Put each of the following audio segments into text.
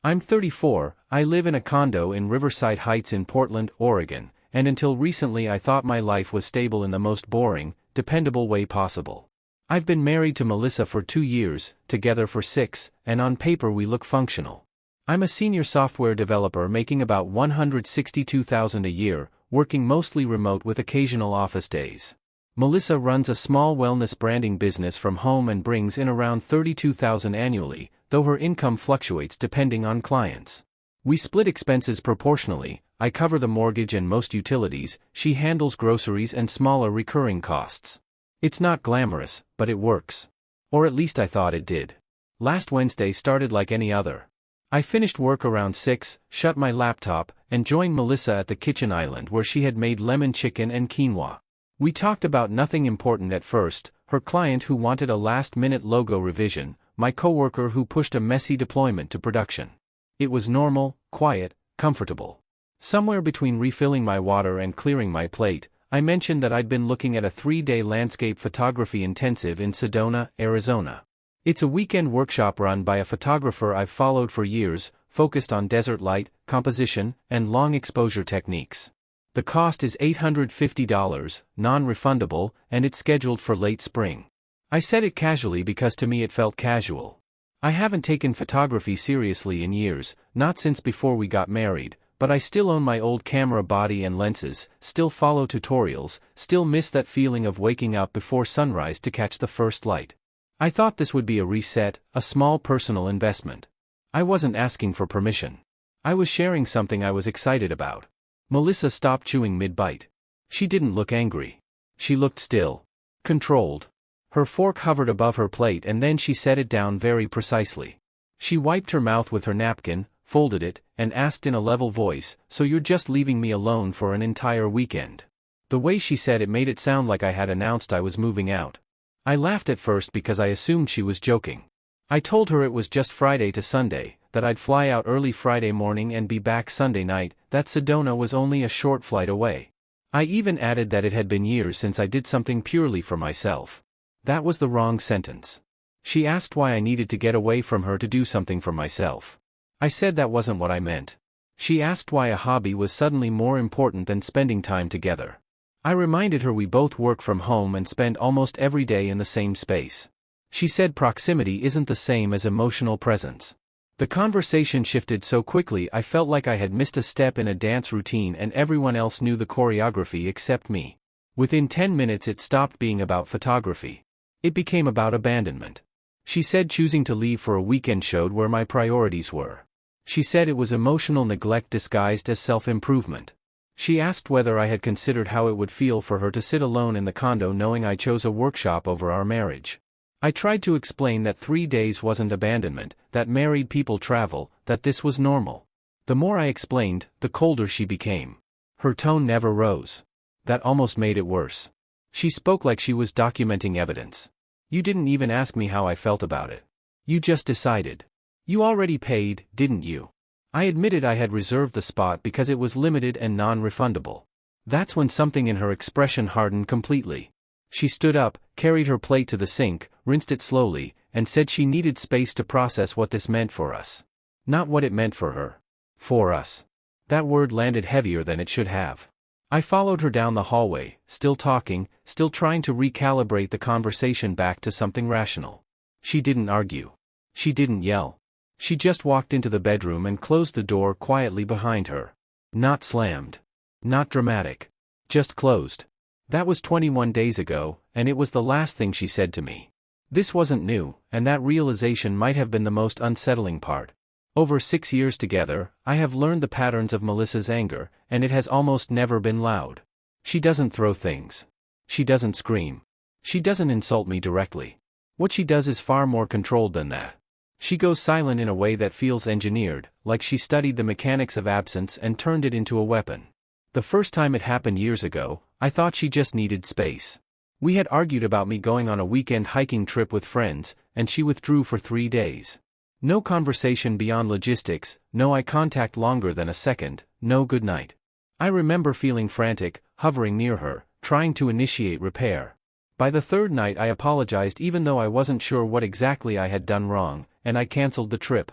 I'm 34, I live in a condo in Riverside Heights in Portland, Oregon, and until recently I thought my life was stable in the most boring, dependable way possible. I've been married to Melissa for 2 years, together for 6, and on paper we look functional. I'm a senior software developer making about $162,000 a year, working mostly remote with occasional office days. Melissa runs a small wellness branding business from home and brings in around $32,000 annually, though her income fluctuates depending on clients. We split expenses proportionally. I cover the mortgage and most utilities, she handles groceries and smaller recurring costs. It's not glamorous, but it works. Or at least I thought it did. Last Wednesday started like any other. I finished work around 6, shut my laptop, and joined Melissa at the kitchen island where she had made lemon chicken and quinoa. We talked about nothing important at first, her client who wanted a last-minute logo revision, my coworker who pushed a messy deployment to production. It was normal, quiet, comfortable. Somewhere between refilling my water and clearing my plate, I mentioned that I'd been looking at a 3-day landscape photography intensive in Sedona, Arizona. It's a weekend workshop run by a photographer I've followed for years, focused on desert light, composition, and long exposure techniques. The cost is $850, non-refundable, and it's scheduled for late spring. I said it casually because to me it felt casual. I haven't taken photography seriously in years, not since before we got married, but I still own my old camera body and lenses, still follow tutorials, still miss that feeling of waking up before sunrise to catch the first light. I thought this would be a reset, a small personal investment. I wasn't asking for permission. I was sharing something I was excited about. Melissa stopped chewing mid-bite. She didn't look angry. She looked still. Controlled. Her fork hovered above her plate and then she set it down very precisely. She wiped her mouth with her napkin, folded it, and asked in a level voice, "So you're just leaving me alone for an entire weekend?" The way she said it made it sound like I had announced I was moving out. I laughed at first because I assumed she was joking. I told her it was just Friday to Sunday, that I'd fly out early Friday morning and be back Sunday night, that Sedona was only a short flight away. I even added that it had been years since I did something purely for myself. That was the wrong sentence. She asked why I needed to get away from her to do something for myself. I said that wasn't what I meant. She asked why a hobby was suddenly more important than spending time together. I reminded her we both work from home and spend almost every day in the same space. She said proximity isn't the same as emotional presence. The conversation shifted so quickly I felt like I had missed a step in a dance routine and everyone else knew the choreography except me. Within 10 minutes it stopped being about photography. It became about abandonment. She said choosing to leave for a weekend showed where my priorities were. She said it was emotional neglect disguised as self-improvement. She asked whether I had considered how it would feel for her to sit alone in the condo knowing I chose a workshop over our marriage. I tried to explain that 3 days wasn't abandonment, that married people travel, that this was normal. The more I explained, the colder she became. Her tone never rose. That almost made it worse. She spoke like she was documenting evidence. You didn't even ask me how I felt about it. You just decided. You already paid, didn't you? I admitted I had reserved the spot because it was limited and non-refundable. That's when something in her expression hardened completely. She stood up, carried her plate to the sink, rinsed it slowly, and said she needed space to process what this meant for us. Not what it meant for her. For us. That word landed heavier than it should have. I followed her down the hallway, still talking, still trying to recalibrate the conversation back to something rational. She didn't argue. She didn't yell. She just walked into the bedroom and closed the door quietly behind her. Not slammed. Not dramatic. Just closed. That was 21 days ago, and it was the last thing she said to me. This wasn't new, and that realization might have been the most unsettling part. Over 6 years together, I have learned the patterns of Melissa's anger, and it has almost never been loud. She doesn't throw things. She doesn't scream. She doesn't insult me directly. What she does is far more controlled than that. She goes silent in a way that feels engineered, like she studied the mechanics of absence and turned it into a weapon. The first time it happened years ago, I thought she just needed space. We had argued about me going on a weekend hiking trip with friends, and she withdrew for 3 days. No conversation beyond logistics, no eye contact longer than a second, no goodnight. I remember feeling frantic, hovering near her, trying to initiate repair. By the 3rd night I apologized even though I wasn't sure what exactly I had done wrong, and I canceled the trip.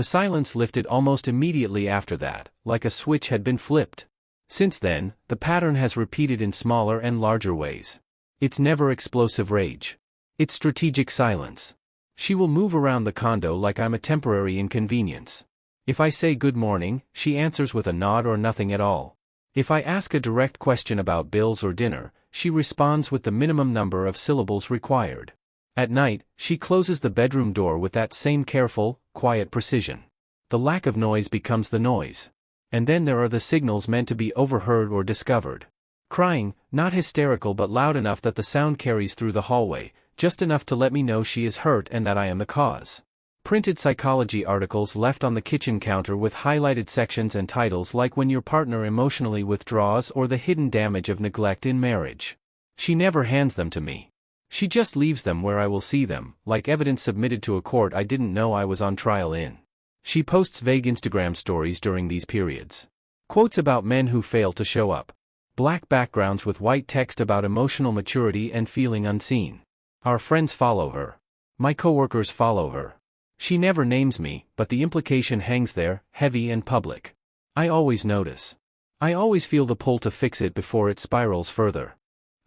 The silence lifted almost immediately after that, like a switch had been flipped. Since then, the pattern has repeated in smaller and larger ways. It's never explosive rage. It's strategic silence. She will move around the condo like I'm a temporary inconvenience. If I say good morning, she answers with a nod or nothing at all. If I ask a direct question about bills or dinner, she responds with the minimum number of syllables required. At night, she closes the bedroom door with that same careful, quiet precision. The lack of noise becomes the noise. And then there are the signals meant to be overheard or discovered. Crying, not hysterical but loud enough that the sound carries through the hallway, just enough to let me know she is hurt and that I am the cause. Printed psychology articles left on the kitchen counter with highlighted sections and titles like When Your Partner Emotionally Withdraws or The Hidden Damage of Neglect in Marriage. She never hands them to me. She just leaves them where I will see them, like evidence submitted to a court I didn't know I was on trial in. She posts vague Instagram stories during these periods. Quotes about men who fail to show up. Black backgrounds with white text about emotional maturity and feeling unseen. Our friends follow her. My coworkers follow her. She never names me, but the implication hangs there, heavy and public. I always notice. I always feel the pull to fix it before it spirals further.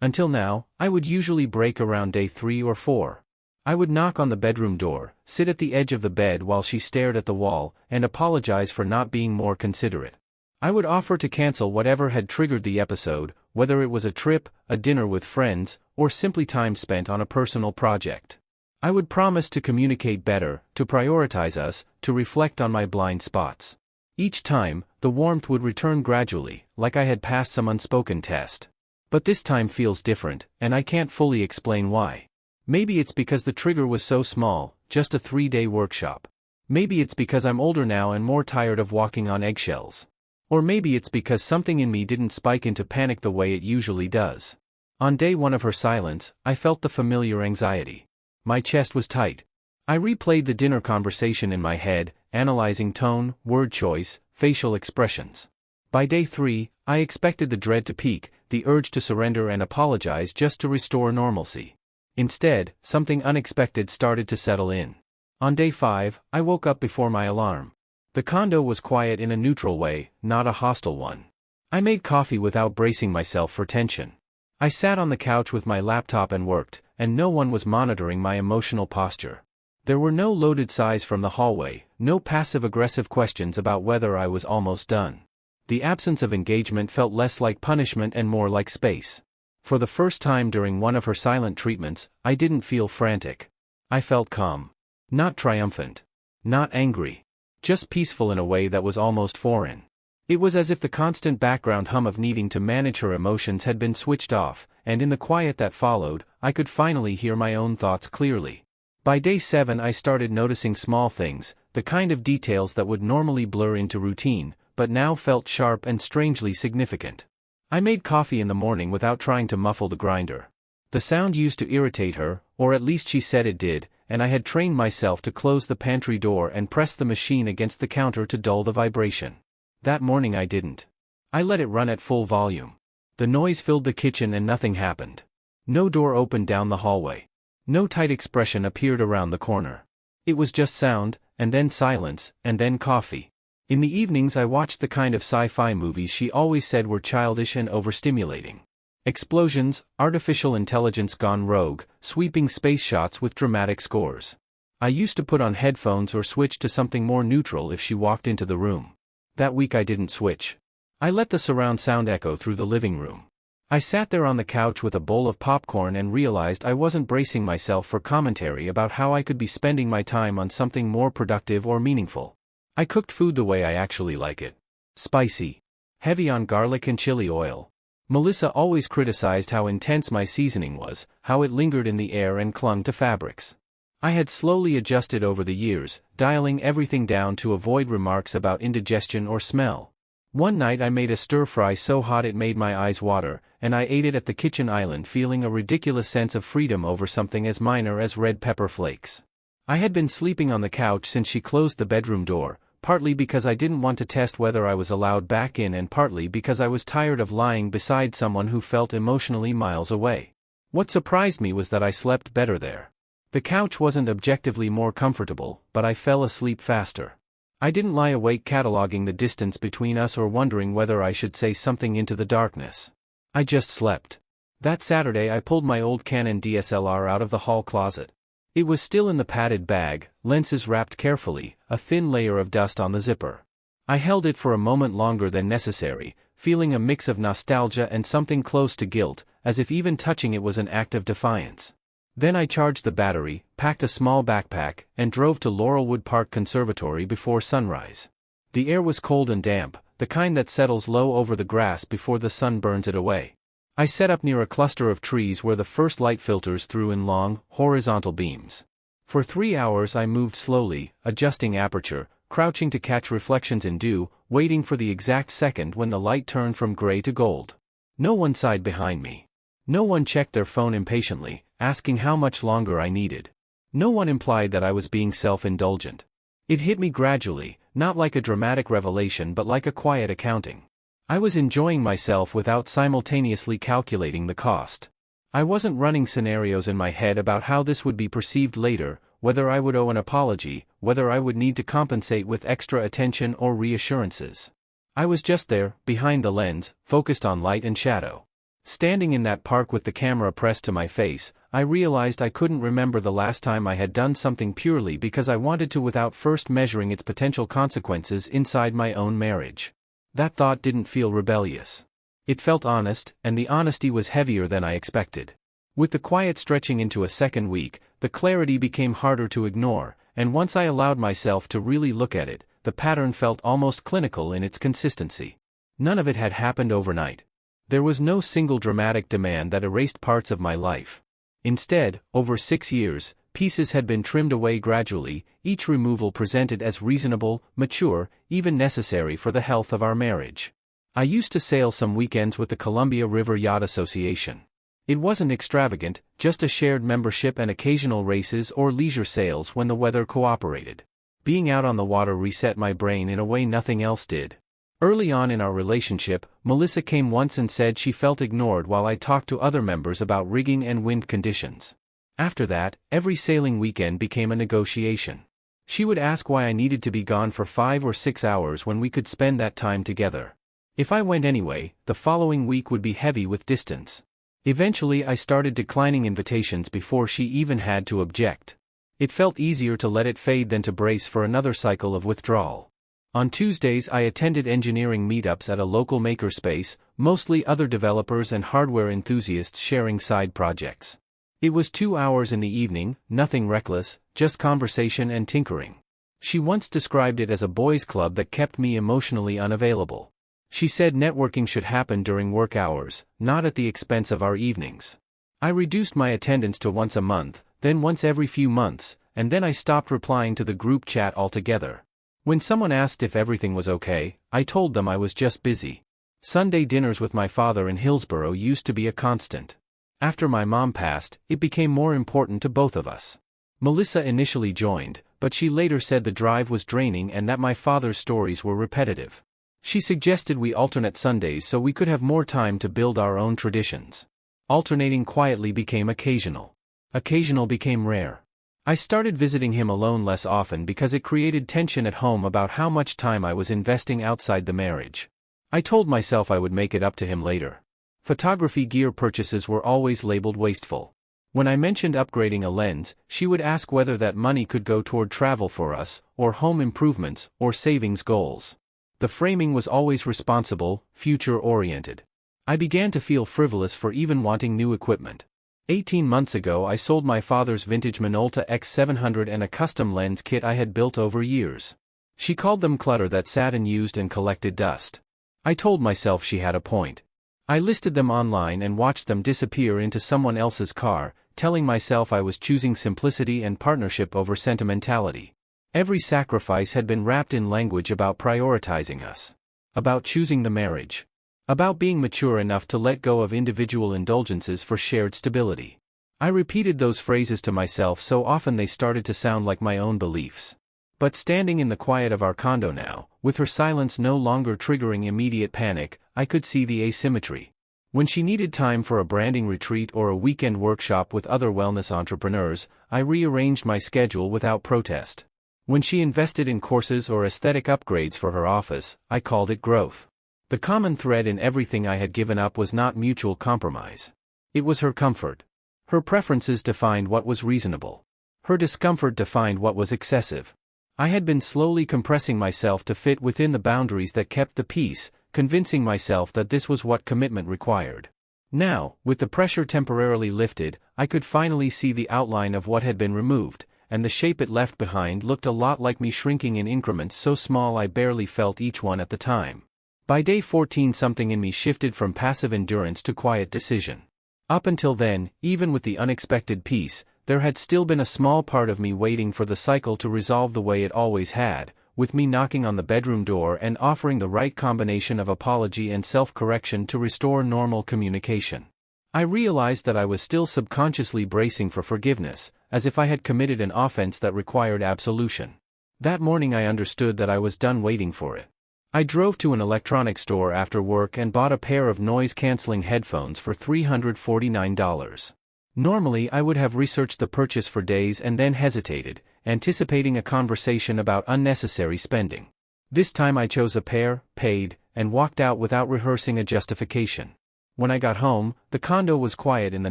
Until now, I would usually break around day 3 or 4. I would knock on the bedroom door, sit at the edge of the bed while she stared at the wall, and apologize for not being more considerate. I would offer to cancel whatever had triggered the episode, whether it was a trip, a dinner with friends, or simply time spent on a personal project. I would promise to communicate better, to prioritize us, to reflect on my blind spots. Each time, the warmth would return gradually, like I had passed some unspoken test. But this time feels different, and I can't fully explain why. Maybe it's because the trigger was so small, just a 3-day workshop. Maybe it's because I'm older now and more tired of walking on eggshells. Or maybe it's because something in me didn't spike into panic the way it usually does. On day 1 of her silence, I felt the familiar anxiety. My chest was tight. I replayed the dinner conversation in my head, analyzing tone, word choice, facial expressions. By day 3, I expected the dread to peak, the urge to surrender and apologize just to restore normalcy. Instead, something unexpected started to settle in. On day 5, I woke up before my alarm. The condo was quiet in a neutral way, not a hostile one. I made coffee without bracing myself for tension. I sat on the couch with my laptop and worked, and no one was monitoring my emotional posture. There were no loaded sighs from the hallway, no passive-aggressive questions about whether I was almost done. The absence of engagement felt less like punishment and more like space. For the first time during one of her silent treatments, I didn't feel frantic. I felt calm. Not triumphant. Not angry. Just peaceful in a way that was almost foreign. It was as if the constant background hum of needing to manage her emotions had been switched off, and in the quiet that followed, I could finally hear my own thoughts clearly. By day 7 I started noticing small things, the kind of details that would normally blur into routine, but now felt sharp and strangely significant. I made coffee in the morning without trying to muffle the grinder. The sound used to irritate her, or at least she said it did, and I had trained myself to close the pantry door and press the machine against the counter to dull the vibration. That morning I didn't. I let it run at full volume. The noise filled the kitchen and nothing happened. No door opened down the hallway. No tight expression appeared around the corner. It was just sound, and then silence, and then coffee. In the evenings I watched the kind of sci-fi movies she always said were childish and overstimulating. Explosions, artificial intelligence gone rogue, sweeping space shots with dramatic scores. I used to put on headphones or switch to something more neutral if she walked into the room. That week I didn't switch. I let the surround sound echo through the living room. I sat there on the couch with a bowl of popcorn and realized I wasn't bracing myself for commentary about how I could be spending my time on something more productive or meaningful. I cooked food the way I actually like it. Spicy. Heavy on garlic and chili oil. Melissa always criticized how intense my seasoning was, how it lingered in the air and clung to fabrics. I had slowly adjusted over the years, dialing everything down to avoid remarks about indigestion or smell. One night I made a stir-fry so hot it made my eyes water, and I ate it at the kitchen island feeling a ridiculous sense of freedom over something as minor as red pepper flakes. I had been sleeping on the couch since she closed the bedroom door, partly because I didn't want to test whether I was allowed back in and partly because I was tired of lying beside someone who felt emotionally miles away. What surprised me was that I slept better there. The couch wasn't objectively more comfortable, but I fell asleep faster. I didn't lie awake cataloging the distance between us or wondering whether I should say something into the darkness. I just slept. That Saturday I pulled my old Canon DSLR out of the hall closet. It was still in the padded bag, lenses wrapped carefully, a thin layer of dust on the zipper. I held it for a moment longer than necessary, feeling a mix of nostalgia and something close to guilt, as if even touching it was an act of defiance. Then I charged the battery, packed a small backpack, and drove to Laurelwood Park Conservatory before sunrise. The air was cold and damp, the kind that settles low over the grass before the sun burns it away. I set up near a cluster of trees where the first light filters through in long, horizontal beams. For 3 hours I moved slowly, adjusting aperture, crouching to catch reflections in dew, waiting for the exact second when the light turned from gray to gold. No one sighed behind me. No one checked their phone impatiently, asking how much longer I needed. No one implied that I was being self-indulgent. It hit me gradually, not like a dramatic revelation but like a quiet accounting. I was enjoying myself without simultaneously calculating the cost. I wasn't running scenarios in my head about how this would be perceived later, whether I would owe an apology, whether I would need to compensate with extra attention or reassurances. I was just there, behind the lens, focused on light and shadow. Standing in that park with the camera pressed to my face, I realized I couldn't remember the last time I had done something purely because I wanted to without first measuring its potential consequences inside my own marriage. That thought didn't feel rebellious. It felt honest, and the honesty was heavier than I expected. With the quiet stretching into a second week, the clarity became harder to ignore, and once I allowed myself to really look at it, the pattern felt almost clinical in its consistency. None of it had happened overnight. There was no single dramatic demand that erased parts of my life. Instead, over 6 years, pieces had been trimmed away gradually, each removal presented as reasonable, mature, even necessary for the health of our marriage. I used to sail some weekends with the Columbia River Yacht Association. It wasn't extravagant, just a shared membership and occasional races or leisure sails when the weather cooperated. Being out on the water reset my brain in a way nothing else did. Early on in our relationship, Melissa came once and said she felt ignored while I talked to other members about rigging and wind conditions. After that, every sailing weekend became a negotiation. She would ask why I needed to be gone for 5 or 6 hours when we could spend that time together. If I went anyway, the following week would be heavy with distance. Eventually I started declining invitations before she even had to object. It felt easier to let it fade than to brace for another cycle of withdrawal. On Tuesdays I attended engineering meetups at a local makerspace, mostly other developers and hardware enthusiasts sharing side projects. It was 2 hours in the evening, nothing reckless, just conversation and tinkering. She once described it as a boys' club that kept me emotionally unavailable. She said networking should happen during work hours, not at the expense of our evenings. I reduced my attendance to once a month, then once every few months, and then I stopped replying to the group chat altogether. When someone asked if everything was okay, I told them I was just busy. Sunday dinners with my father in Hillsborough used to be a constant. After my mom passed, it became more important to both of us. Melissa initially joined, but she later said the drive was draining and that my father's stories were repetitive. She suggested we alternate Sundays so we could have more time to build our own traditions. Alternating quietly became occasional. Occasional became rare. I started visiting him alone less often because it created tension at home about how much time I was investing outside the marriage. I told myself I would make it up to him later. Photography gear purchases were always labeled wasteful. When I mentioned upgrading a lens, she would ask whether that money could go toward travel for us, or home improvements, or savings goals. The framing was always responsible, future-oriented. I began to feel frivolous for even wanting new equipment. 18 months ago I sold my father's vintage Minolta X700 and a custom lens kit I had built over years. She called them clutter that sat unused and collected dust. I told myself she had a point. I listed them online and watched them disappear into someone else's car, telling myself I was choosing simplicity and partnership over sentimentality. Every sacrifice had been wrapped in language about prioritizing us. About choosing the marriage. About being mature enough to let go of individual indulgences for shared stability. I repeated those phrases to myself so often they started to sound like my own beliefs. But standing in the quiet of our condo now, with her silence no longer triggering immediate panic, I could see the asymmetry. When she needed time for a branding retreat or a weekend workshop with other wellness entrepreneurs, I rearranged my schedule without protest. When she invested in courses or aesthetic upgrades for her office, I called it growth. The common thread in everything I had given up was not mutual compromise. It was her comfort. Her preferences defined what was reasonable. Her discomfort defined what was excessive. I had been slowly compressing myself to fit within the boundaries that kept the peace, convincing myself that this was what commitment required. Now, with the pressure temporarily lifted, I could finally see the outline of what had been removed, and the shape it left behind looked a lot like me, shrinking in increments so small I barely felt each one at the time. By day 14, something in me shifted from passive endurance to quiet decision. Up until then, even with the unexpected peace, there had still been a small part of me waiting for the cycle to resolve the way it always had, with me knocking on the bedroom door and offering the right combination of apology and self-correction to restore normal communication. I realized that I was still subconsciously bracing for forgiveness, as if I had committed an offense that required absolution. That morning I understood that I was done waiting for it. I drove to an electronics store after work and bought a pair of noise-canceling headphones for $349. Normally I would have researched the purchase for days and then hesitated, anticipating a conversation about unnecessary spending. This time I chose a pair, paid, and walked out without rehearsing a justification. When I got home, the condo was quiet in the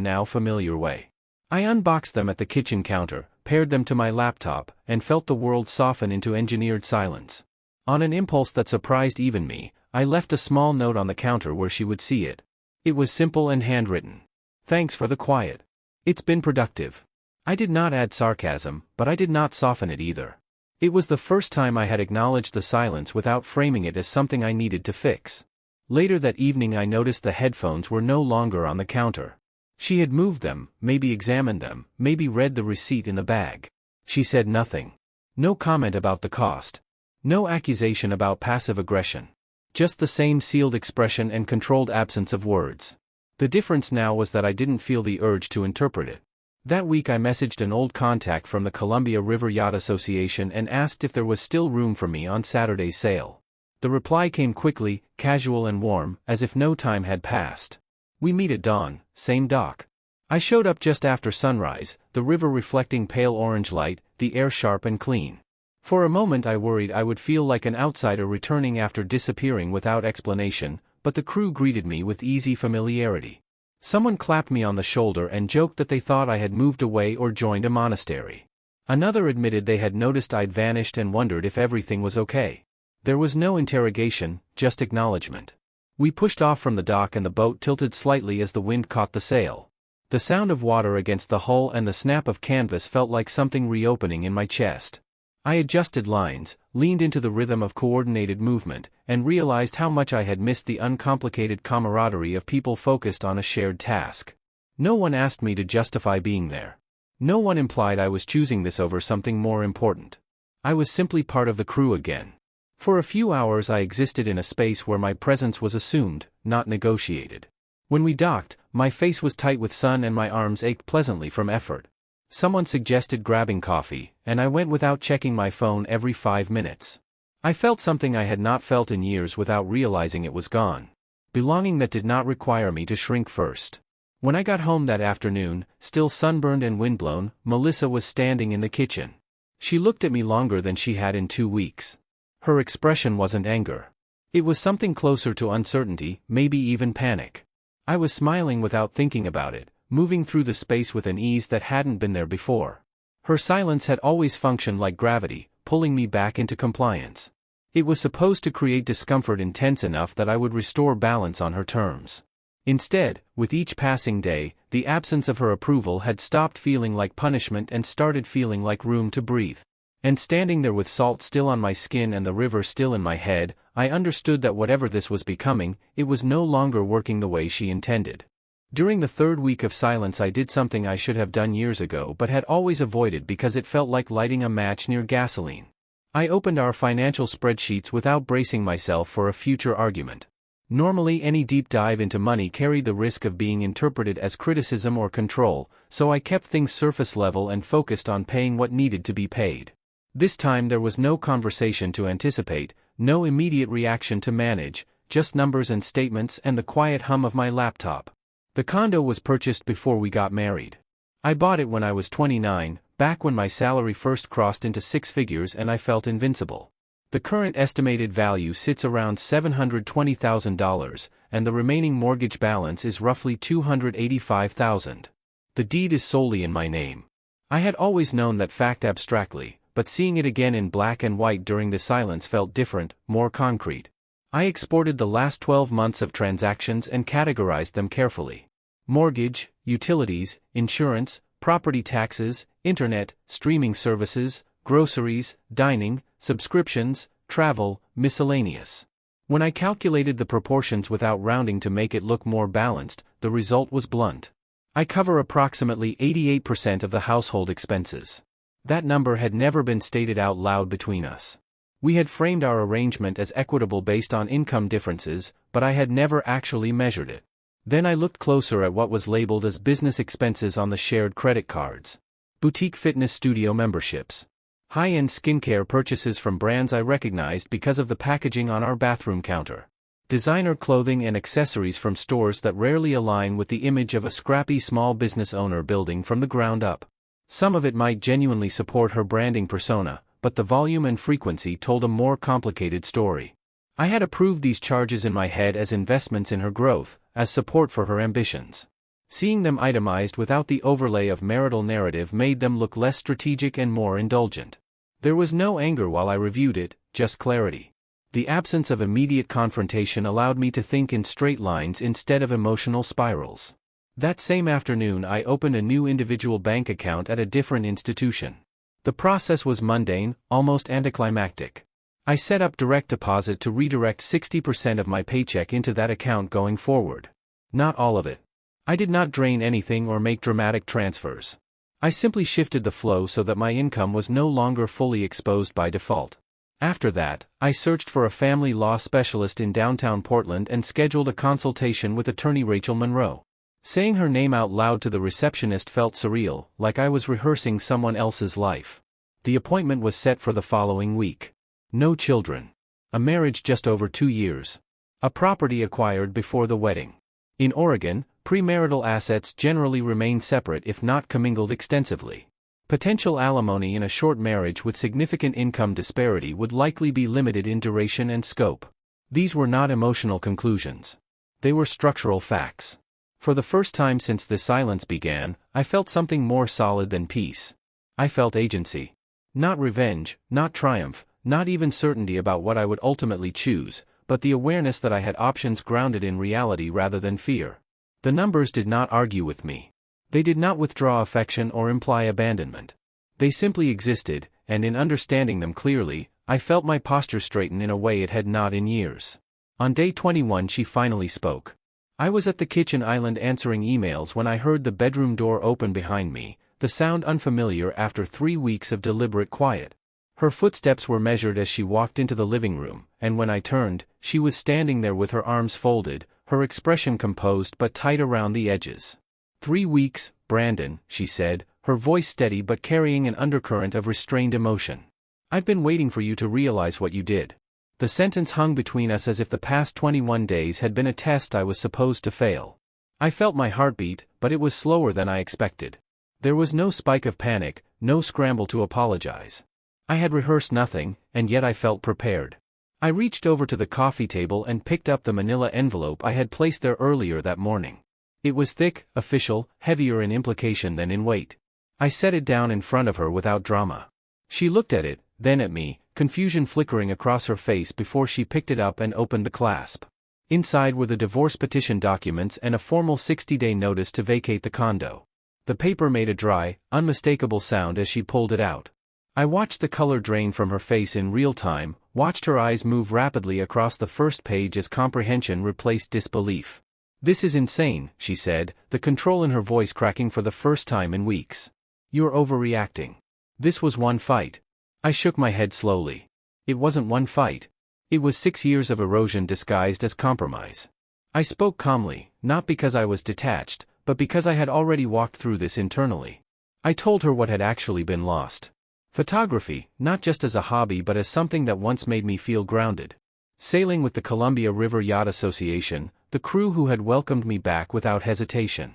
now familiar way. I unboxed them at the kitchen counter, paired them to my laptop, and felt the world soften into engineered silence. On an impulse that surprised even me, I left a small note on the counter where she would see it. It was simple and handwritten. "Thanks for the quiet. It's been productive." I did not add sarcasm, but I did not soften it either. It was the first time I had acknowledged the silence without framing it as something I needed to fix. Later that evening I noticed the headphones were no longer on the counter. She had moved them, maybe examined them, maybe read the receipt in the bag. She said nothing. No comment about the cost. No accusation about passive aggression. Just the same sealed expression and controlled absence of words. The difference now was that I didn't feel the urge to interpret it. That week I messaged an old contact from the Columbia River Yacht Association and asked if there was still room for me on Saturday's sale. The reply came quickly, casual and warm, as if no time had passed. "We meet at dawn, same dock." I showed up just after sunrise, the river reflecting pale orange light, the air sharp and clean. For a moment I worried I would feel like an outsider returning after disappearing without explanation, but the crew greeted me with easy familiarity. Someone clapped me on the shoulder and joked that they thought I had moved away or joined a monastery. Another admitted they had noticed I'd vanished and wondered if everything was okay. There was no interrogation, just acknowledgement. We pushed off from the dock and the boat tilted slightly as the wind caught the sail. The sound of water against the hull and the snap of canvas felt like something reopening in my chest. I adjusted lines, leaned into the rhythm of coordinated movement, and realized how much I had missed the uncomplicated camaraderie of people focused on a shared task. No one asked me to justify being there. No one implied I was choosing this over something more important. I was simply part of the crew again. For a few hours I existed in a space where my presence was assumed, not negotiated. When we docked, my face was tight with sun and my arms ached pleasantly from effort. Someone suggested grabbing coffee, and I went without checking my phone every 5 minutes. I felt something I had not felt in years without realizing it was gone. Belonging that did not require me to shrink first. When I got home that afternoon, still sunburned and windblown, Melissa was standing in the kitchen. She looked at me longer than she had in 2 weeks. Her expression wasn't anger. It was something closer to uncertainty, maybe even panic. I was smiling without thinking about it, moving through the space with an ease that hadn't been there before. Her silence had always functioned like gravity, pulling me back into compliance. It was supposed to create discomfort intense enough that I would restore balance on her terms. Instead, with each passing day, the absence of her approval had stopped feeling like punishment and started feeling like room to breathe. And standing there with salt still on my skin and the river still in my head, I understood that whatever this was becoming, it was no longer working the way she intended. During the 3rd week of silence I did something I should have done years ago but had always avoided because it felt like lighting a match near gasoline. I opened our financial spreadsheets without bracing myself for a future argument. Normally any deep dive into money carried the risk of being interpreted as criticism or control, so I kept things surface level and focused on paying what needed to be paid. This time there was no conversation to anticipate, no immediate reaction to manage, just numbers and statements and the quiet hum of my laptop. The condo was purchased before we got married. I bought it when I was 29, back when my salary first crossed into six figures and I felt invincible. The current estimated value sits around $720,000, and the remaining mortgage balance is roughly $285,000. The deed is solely in my name. I had always known that fact abstractly, but seeing it again in black and white during the silence felt different, more concrete. I exported the last 12 months of transactions and categorized them carefully. Mortgage, utilities, insurance, property taxes, internet, streaming services, groceries, dining, subscriptions, travel, miscellaneous. When I calculated the proportions without rounding to make it look more balanced, the result was blunt. I cover approximately 88% of the household expenses. That number had never been stated out loud between us. We had framed our arrangement as equitable based on income differences, but I had never actually measured it. Then I looked closer at what was labeled as business expenses on the shared credit cards. Boutique fitness studio memberships. High-end skincare purchases from brands I recognized because of the packaging on our bathroom counter. Designer clothing and accessories from stores that rarely align with the image of a scrappy small business owner building from the ground up. Some of it might genuinely support her branding persona, but the volume and frequency told a more complicated story. I had approved these charges in my head as investments in her growth, as support for her ambitions. Seeing them itemized without the overlay of marital narrative made them look less strategic and more indulgent. There was no anger while I reviewed it, just clarity. The absence of immediate confrontation allowed me to think in straight lines instead of emotional spirals. That same afternoon I opened a new individual bank account at a different institution. The process was mundane, almost anticlimactic. I set up direct deposit to redirect 60% of my paycheck into that account going forward. Not all of it. I did not drain anything or make dramatic transfers. I simply shifted the flow so that my income was no longer fully exposed by default. After that, I searched for a family law specialist in downtown Portland and scheduled a consultation with attorney Rachel Monroe. Saying her name out loud to the receptionist felt surreal, like I was rehearsing someone else's life. The appointment was set for the following week. No children. A marriage just over 2 years. A property acquired before the wedding. In Oregon, premarital assets generally remain separate if not commingled extensively. Potential alimony in a short marriage with significant income disparity would likely be limited in duration and scope. These were not emotional conclusions. They were structural facts. For the first time since the silence began, I felt something more solid than peace. I felt agency. Not revenge, not triumph, not even certainty about what I would ultimately choose, but the awareness that I had options grounded in reality rather than fear. The numbers did not argue with me. They did not withdraw affection or imply abandonment. They simply existed, and in understanding them clearly, I felt my posture straighten in a way it had not in years. On day 21 she finally spoke. I was at the kitchen island answering emails when I heard the bedroom door open behind me, the sound unfamiliar after 3 weeks of deliberate quiet. Her footsteps were measured as she walked into the living room, and when I turned, she was standing there with her arms folded, her expression composed but tight around the edges. 3 weeks, Brandon, she said, her voice steady but carrying an undercurrent of restrained emotion. I've been waiting for you to realize what you did. The sentence hung between us as if the past 21 days had been a test I was supposed to fail. I felt my heartbeat, but it was slower than I expected. There was no spike of panic, no scramble to apologize. I had rehearsed nothing, and yet I felt prepared. I reached over to the coffee table and picked up the manila envelope I had placed there earlier that morning. It was thick, official, heavier in implication than in weight. I set it down in front of her without drama. She looked at it, then at me, confusion flickering across her face before she picked it up and opened the clasp. Inside were the divorce petition documents and a formal 60-day notice to vacate the condo. The paper made a dry, unmistakable sound as she pulled it out. I watched the color drain from her face in real time, watched her eyes move rapidly across the first page as comprehension replaced disbelief. "This is insane," she said, the control in her voice cracking for the first time in weeks. "You're overreacting. This was one fight." I shook my head slowly. It wasn't one fight. It was 6 years of erosion disguised as compromise. I spoke calmly, not because I was detached, but because I had already walked through this internally. I told her what had actually been lost. Photography, not just as a hobby but as something that once made me feel grounded. Sailing with the Columbia River Yacht Association, the crew who had welcomed me back without hesitation.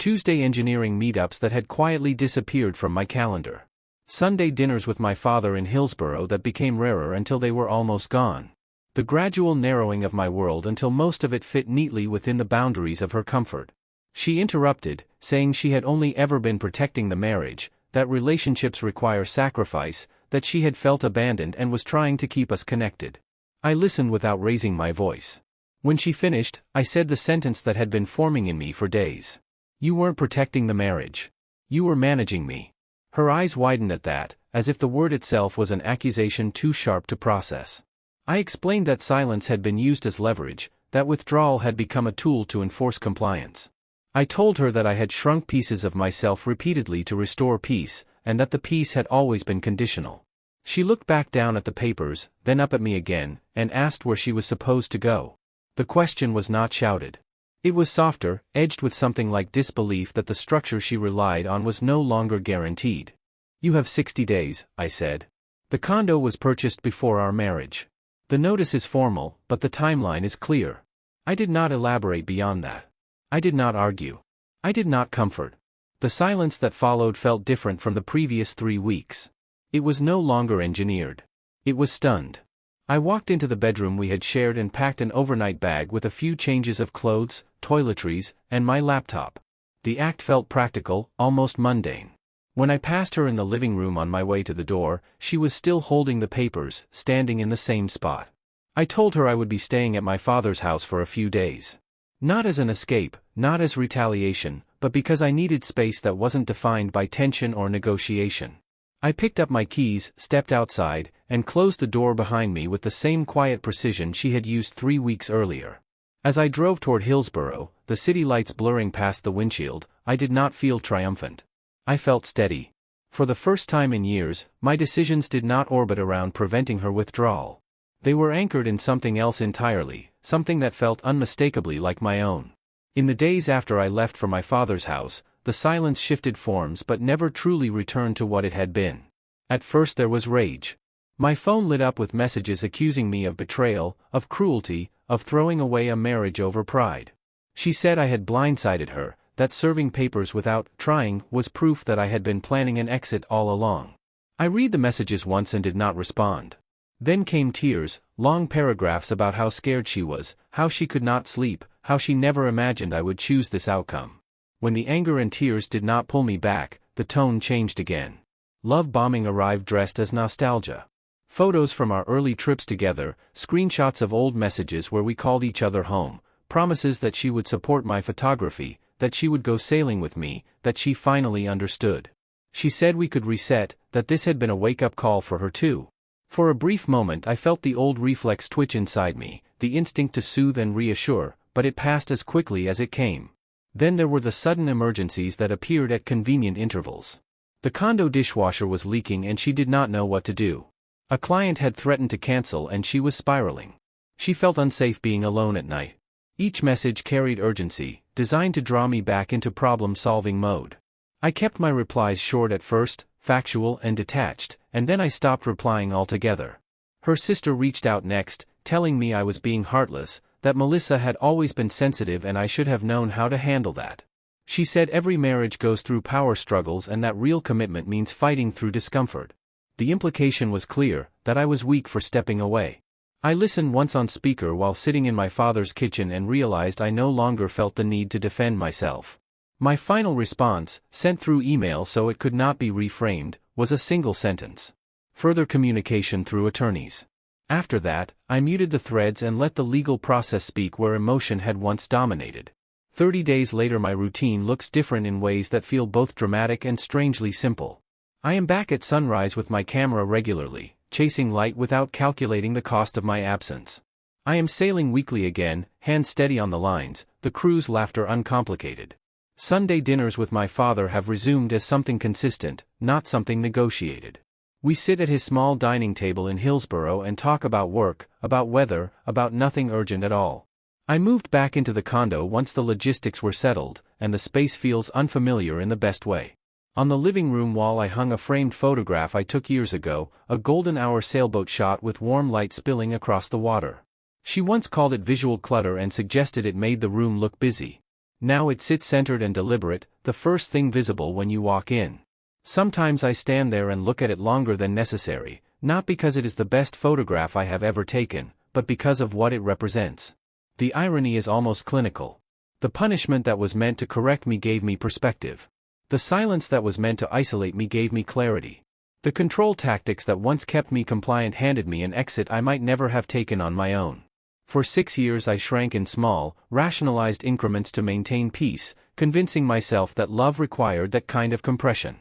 Tuesday engineering meetups that had quietly disappeared from my calendar. Sunday dinners with my father in Hillsborough that became rarer until they were almost gone. The gradual narrowing of my world until most of it fit neatly within the boundaries of her comfort. She interrupted, saying she had only ever been protecting the marriage, that relationships require sacrifice, that she had felt abandoned and was trying to keep us connected. I listened without raising my voice. When she finished, I said the sentence that had been forming in me for days. You weren't protecting the marriage. You were managing me. Her eyes widened at that, as if the word itself was an accusation too sharp to process. I explained that silence had been used as leverage, that withdrawal had become a tool to enforce compliance. I told her that I had shrunk pieces of myself repeatedly to restore peace, and that the peace had always been conditional. She looked back down at the papers, then up at me again, and asked where she was supposed to go. The question was not shouted. It was softer, edged with something like disbelief that the structure she relied on was no longer guaranteed. You have 60 days, I said. The condo was purchased before our marriage. The notice is formal, but the timeline is clear. I did not elaborate beyond that. I did not argue. I did not comfort. The silence that followed felt different from the previous 3 weeks. It was no longer engineered. It was stunned. I walked into the bedroom we had shared and packed an overnight bag with a few changes of clothes, toiletries, and my laptop. The act felt practical, almost mundane. When I passed her in the living room on my way to the door, she was still holding the papers, standing in the same spot. I told her I would be staying at my father's house for a few days. Not as an escape, not as retaliation, but because I needed space that wasn't defined by tension or negotiation. I picked up my keys, stepped outside, and closed the door behind me with the same quiet precision she had used 3 weeks earlier. As I drove toward Hillsborough, the city lights blurring past the windshield, I did not feel triumphant. I felt steady. For the first time in years, my decisions did not orbit around preventing her withdrawal. They were anchored in something else entirely, something that felt unmistakably like my own. In the days after I left for my father's house, the silence shifted forms but never truly returned to what it had been. At first there was rage. My phone lit up with messages accusing me of betrayal, of cruelty, of throwing away a marriage over pride. She said I had blindsided her, that serving papers without trying was proof that I had been planning an exit all along. I read the messages once and did not respond. Then came tears, long paragraphs about how scared she was, how she could not sleep, how she never imagined I would choose this outcome. When the anger and tears did not pull me back, the tone changed again. Love bombing arrived dressed as nostalgia. Photos from our early trips together, screenshots of old messages where we called each other home, promises that she would support my photography, that she would go sailing with me, that she finally understood. She said we could reset, that this had been a wake-up call for her too. For a brief moment I felt the old reflex twitch inside me, the instinct to soothe and reassure, but it passed as quickly as it came. Then there were the sudden emergencies that appeared at convenient intervals. The condo dishwasher was leaking and she did not know what to do. A client had threatened to cancel and she was spiraling. She felt unsafe being alone at night. Each message carried urgency, designed to draw me back into problem-solving mode. I kept my replies short at first, factual and detached, and then I stopped replying altogether. Her sister reached out next, telling me I was being heartless, that Melissa had always been sensitive and I should have known how to handle that. She said every marriage goes through power struggles and that real commitment means fighting through discomfort. The implication was clear, that I was weak for stepping away. I listened once on speaker while sitting in my father's kitchen and realized I no longer felt the need to defend myself. My final response, sent through email so it could not be reframed, was a single sentence. Further communication through attorneys. After that, I muted the threads and let the legal process speak where emotion had once dominated. 30 days later my routine looks different in ways that feel both dramatic and strangely simple. I am back at sunrise with my camera regularly, chasing light without calculating the cost of my absence. I am sailing weekly again, hands steady on the lines, the crew's laughter uncomplicated. Sunday dinners with my father have resumed as something consistent, not something negotiated. We sit at his small dining table in Hillsborough and talk about work, about weather, about nothing urgent at all. I moved back into the condo once the logistics were settled, and the space feels unfamiliar in the best way. On the living room wall I hung a framed photograph I took years ago, a golden hour sailboat shot with warm light spilling across the water. She once called it visual clutter and suggested it made the room look busy. Now it sits centered and deliberate, the first thing visible when you walk in. Sometimes I stand there and look at it longer than necessary, not because it is the best photograph I have ever taken, but because of what it represents. The irony is almost clinical. The punishment that was meant to correct me gave me perspective. The silence that was meant to isolate me gave me clarity. The control tactics that once kept me compliant handed me an exit I might never have taken on my own. For 6 years I shrank in small, rationalized increments to maintain peace, convincing myself that love required that kind of compression.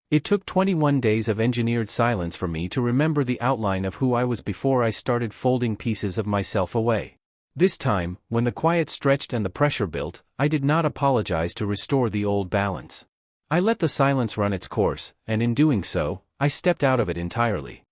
It took 21 days of engineered silence for me to remember the outline of who I was before I started folding pieces of myself away. This time, when the quiet stretched and the pressure built, I did not apologize to restore the old balance. I let the silence run its course, and in doing so, I stepped out of it entirely.